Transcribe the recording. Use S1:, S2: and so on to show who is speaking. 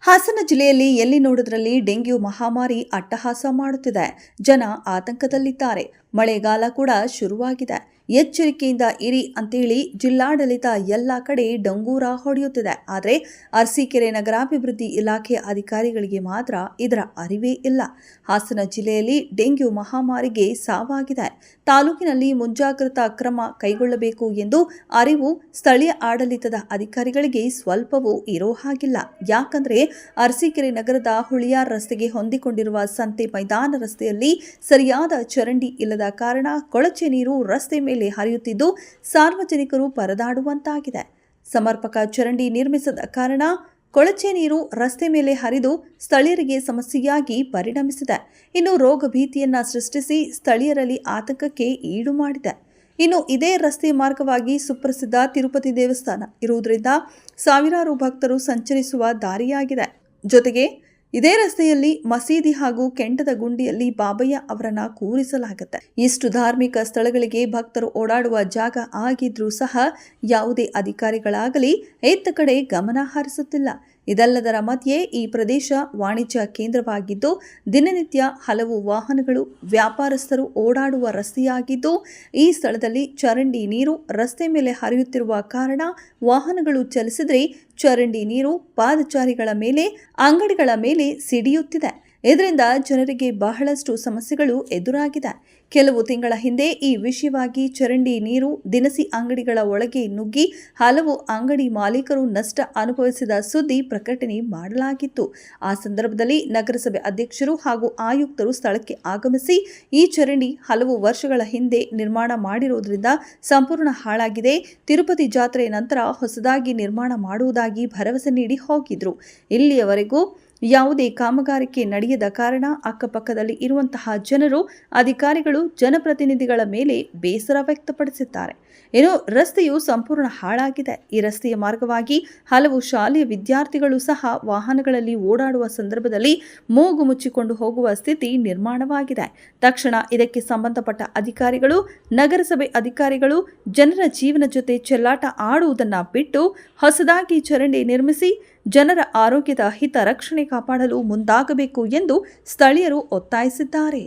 S1: ಹಾಸನ ಜಿಲ್ಲೆಯಲ್ಲಿ ಎಲ್ಲಿ ನೋಡಿದ್ರಲ್ಲಿ ಡೆಂಗ್ಯೂ ಮಹಾಮಾರಿ ಅಟ್ಟಹಾಸ ಮಾಡುತ್ತಿದೆ. ಜನ ಆತಂಕದಲ್ಲಿದ್ದಾರೆ. ಮಳೆಗಾಲ ಕೂಡ ಶುರುವಾಗಿದೆ. ಎಚ್ಚರಿಕೆಯಿಂದ ಇರಿ ಅಂತೇಳಿ ಜಿಲ್ಲಾಡಳಿತ ಎಲ್ಲ ಕಡೆ ಡಂಗೂರ ಹೊಡೆಯುತ್ತಿದೆ. ಆದರೆ ಅರಸೀಕೆರೆ ನಗರಾಭಿವೃದ್ಧಿ ಇಲಾಖೆ ಅಧಿಕಾರಿಗಳಿಗೆ ಮಾತ್ರ ಇದರ ಅರಿವೇ ಇಲ್ಲ. ಹಾಸನ ಜಿಲ್ಲೆಯಲ್ಲಿ ಡೆಂಗ್ಯೂ ಮಹಾಮಾರಿಗೆ ಸಾವಾಗಿದೆ. ತಾಲೂಕಿನಲ್ಲಿ ಮುಂಜಾಗ್ರತಾ ಕ್ರಮ ಕೈಗೊಳ್ಳಬೇಕು ಎಂದು ಅರಿವು ಸ್ಥಳೀಯ ಆಡಳಿತದ ಅಧಿಕಾರಿಗಳಿಗೆ ಸ್ವಲ್ಪವೂ ಇರೋ ಹಾಗಿಲ್ಲ. ಯಾಕಂದ್ರೆ ಅರಸೀಕೆರೆ ನಗರದ ಹುಳಿಯಾರ್ ರಸ್ತೆಗೆ ಹೊಂದಿಕೊಂಡಿರುವ ಸಂತೆ ಮೈದಾನ ರಸ್ತೆಯಲ್ಲಿ ಸರಿಯಾದ ಚರಂಡಿ ಇಲ್ಲದ ಕಾರಣ ಕೊಳಚೆ ನೀರು ರಸ್ತೆ ಮೇಲೆ ಹರಿಯುತ್ತಿದ್ದು ಸಾರ್ವಜನಿಕರು ಪರದಾಡುವಂತಾಗಿದೆ. ಸಮರ್ಪಕ ಚರಂಡಿ ನಿರ್ಮಿಸದ ಕಾರಣ ಕೊಳಚೆ ನೀರು ರಸ್ತೆ ಮೇಲೆ ಹರಿದು ಸ್ಥಳೀಯರಿಗೆ ಸಮಸ್ಯೆಯಾಗಿ ಪರಿಣಮಿಸಿದೆ. ಇನ್ನು ರೋಗ ಭೀತಿಯನ್ನ ಸೃಷ್ಟಿಸಿ ಸ್ಥಳೀಯರಲ್ಲಿ ಆತಂಕಕ್ಕೆ ಈಡು ಮಾಡಿದೆ. ಇನ್ನು ಇದೇ ರಸ್ತೆ ಮಾರ್ಗವಾಗಿ ಸುಪ್ರಸಿದ್ಧ ತಿರುಪತಿ ದೇವಸ್ಥಾನ ಇರುವುದರಿಂದ ಸಾವಿರಾರು ಭಕ್ತರು ಸಂಚರಿಸುವ ದಾರಿಯಾಗಿದೆ. ಜೊತೆಗೆ ಇದೇ ರಸ್ತೆಯಲ್ಲಿ ಮಸೀದಿ ಹಾಗೂ ಕೆಂಡದ ಗುಂಡಿಯಲ್ಲಿ ಬಾಬಯ್ಯ ಅವರನ್ನ ಕೂರಿಸಲಾಗುತ್ತೆ. ಇಷ್ಟು ಧಾರ್ಮಿಕ ಸ್ಥಳಗಳಿಗೆ ಭಕ್ತರು ಓಡಾಡುವ ಜಾಗ ಆಗಿದ್ರೂ ಸಹ ಯಾವುದೇ ಅಧಿಕಾರಿಗಳಾಗಲಿ ಇತ್ತ ಕಡೆ ಗಮನ ಹರಿಸುತ್ತಿಲ್ಲ. ಇದೆಲ್ಲದರ ಮಧ್ಯೆ ಈ ಪ್ರದೇಶ ವಾಣಿಜ್ಯ ಕೇಂದ್ರವಾಗಿದ್ದು ದಿನನಿತ್ಯ ಹಲವು ವಾಹನಗಳು ವ್ಯಾಪಾರಸ್ಥರು ಓಡಾಡುವ ರಸ್ತೆಯಾಗಿದ್ದು ಈ ಸ್ಥಳದಲ್ಲಿ ಚರಂಡಿ ನೀರು ರಸ್ತೆ ಮೇಲೆ ಹರಿಯುತ್ತಿರುವ ಕಾರಣ ವಾಹನಗಳು ಚಲಿಸಿದ್ರೆ ಚರಂಡಿ ನೀರು ಪಾದಚಾರಿಗಳ ಮೇಲೆ ಅಂಗಡಿಗಳ ಮೇಲೆ ಸಿಡಿಯುತ್ತಿದೆ. ಇದರಿಂದ ಜನರಿಗೆ ಬಹಳಷ್ಟು ಸಮಸ್ಯೆಗಳು ಎದುರಾಗಿದೆ. ಕೆಲವು ತಿಂಗಳ ಹಿಂದೆ ಈ ವಿಷಯವಾಗಿ ಚರಂಡಿ ನೀರು ದಿನಸಿ ಅಂಗಡಿಗಳ ಒಳಗೆ ನುಗ್ಗಿ ಹಲವು ಅಂಗಡಿ ಮಾಲೀಕರು ನಷ್ಟ ಅನುಭವಿಸಿದ ಸುದ್ದಿ ಪ್ರಕಟಣೆ ಮಾಡಲಾಗಿತ್ತು. ಆ ಸಂದರ್ಭದಲ್ಲಿ ನಗರಸಭೆ ಅಧ್ಯಕ್ಷರು ಹಾಗೂ ಆಯುಕ್ತರು ಸ್ಥಳಕ್ಕೆ ಆಗಮಿಸಿ ಈ ಚರಂಡಿ ಹಲವು ವರ್ಷಗಳ ಹಿಂದೆ ನಿರ್ಮಾಣ ಮಾಡಿರುವುದರಿಂದ ಸಂಪೂರ್ಣ ಹಾಳಾಗಿದೆ. ತಿರುಪತಿ ಜಾತ್ರೆ ನಂತರ ಹೊಸದಾಗಿ ನಿರ್ಮಾಣ ಮಾಡುವುದಾಗಿ ಭರವಸೆ ನೀಡಿ ಹೋಗಿದ್ರು. ಇಲ್ಲಿಯವರೆಗೂ ಯಾವುದೇ ಕಾಮಗಾರಿಕೆ ನಡೆಯದ ಕಾರಣ ಅಕ್ಕಪಕ್ಕದಲ್ಲಿ ಇರುವಂತಹ ಜನರು ಅಧಿಕಾರಿಗಳು ಜನಪ್ರತಿನಿಧಿಗಳ ಮೇಲೆ ಬೇಸರ ವ್ಯಕ್ತಪಡಿಸಿದ್ದಾರೆ. ಇನ್ನು ರಸ್ತೆಯು ಸಂಪೂರ್ಣ ಹಾಳಾಗಿದೆ. ಈ ರಸ್ತೆಯ ಮಾರ್ಗವಾಗಿ ಹಲವು ಶಾಲೆಯ ವಿದ್ಯಾರ್ಥಿಗಳು ಸಹ ವಾಹನಗಳಲ್ಲಿ ಓಡಾಡುವ ಸಂದರ್ಭದಲ್ಲಿ ಮೂಗು ಮುಚ್ಚಿಕೊಂಡು ಹೋಗುವ ಸ್ಥಿತಿ ನಿರ್ಮಾಣವಾಗಿದೆ. ತಕ್ಷಣ ಇದಕ್ಕೆ ಸಂಬಂಧಪಟ್ಟ ಅಧಿಕಾರಿಗಳು ನಗರಸಭೆ ಅಧಿಕಾರಿಗಳು ಜನರ ಜೀವನ ಜೊತೆ ಚೆಲ್ಲಾಟ ಆಡುವುದನ್ನು ಬಿಟ್ಟು ಹೊಸದಾಗಿ ಚರಂಡಿ ನಿರ್ಮಿಸಿ ಜನರ ಆರೋಗ್ಯದ ಹಿತ ರಕ್ಷಣೆ ಕಾಪಾಡಲು ಮುಂದಾಗಬೇಕು ಎಂದು ಸ್ಥಳೀಯರು ಒತ್ತಾಯಿಸಿದ್ದಾರೆ.